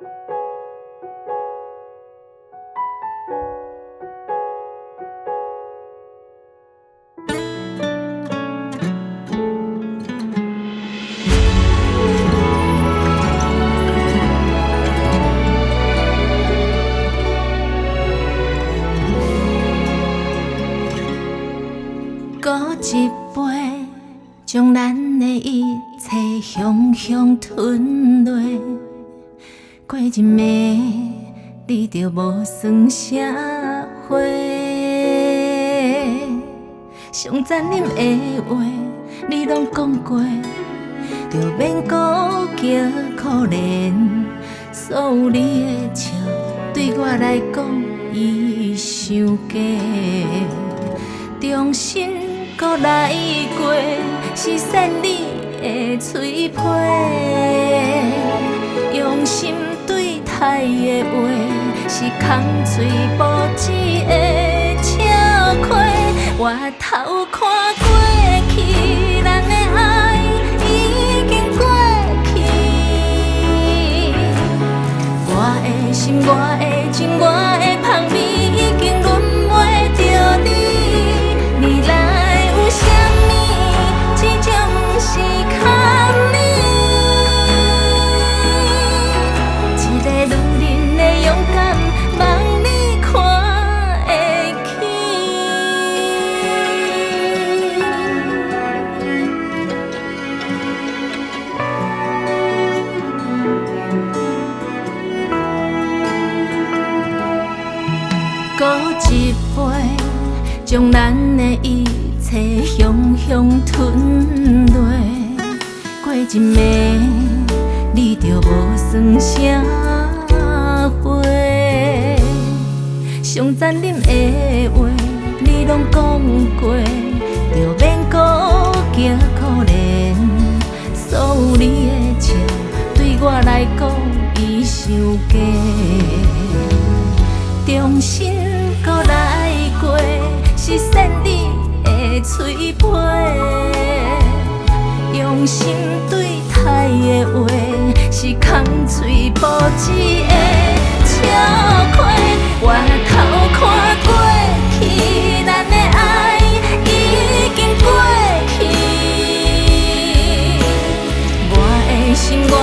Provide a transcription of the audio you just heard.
搁一杯，将咱的一切香香吞落。过一暝，你就无算啥货。上残忍的话，你拢讲过，就免搁叫可怜。所有你的笑，对我来讲已伤假。重新搁来过，是善你的嘴皮，用心对待的话，是空嘴无舌的笑亏。我头看过去，咱的爱已经过去。我的心，我的情，我的香味，已经轮袂着你。你来有啥物？这种是空你。一个女人的勇敢，望你看会起。搁一杯。将咱的一切香香吞落，过一暝，你就无算啥货。上残忍的话，你拢讲过，就免搁叫可怜。所有你的笑，对我来讲已伤假。重新搁来过。是善你的嘴皮，用心对待的话，是空嘴无舌的笑亏。我头看过去，咱的爱已经过去。我的心，我